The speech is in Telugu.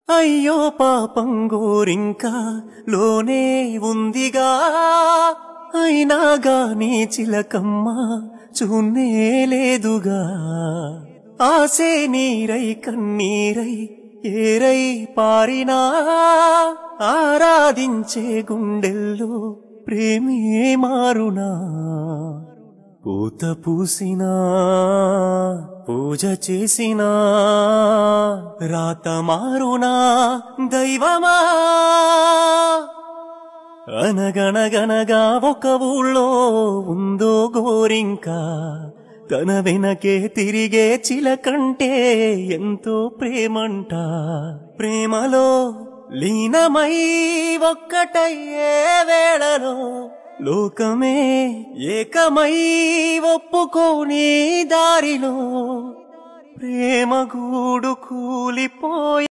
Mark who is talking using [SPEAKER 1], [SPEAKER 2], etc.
[SPEAKER 1] అయ్యో పాపం గోరింకా లోనే ఉందిగా, అయినా గాని చిలకమ్మ చూన్నే లేదుగా. ఆసే నీరై కన్నీరై ఏరై పారినా, ఆరాధించే గుండెల్లో ప్రేమే మారునా. పూత పూసినా పూజ చేసినా రాత మారునా దైవమా. అనగనగనగా ఒక ఊళ్ళో ఉందో గోరింకా, తన వెనకే తిరిగే చిలకంటే ఎంతో ప్రేమంట. ప్రేమలో లీనమై ఒక్కటయ్యే వేళలో లోకమే ఏకమై ఒప్పుకోని దారిలో ప్రేమ గూడు కూలిపోయి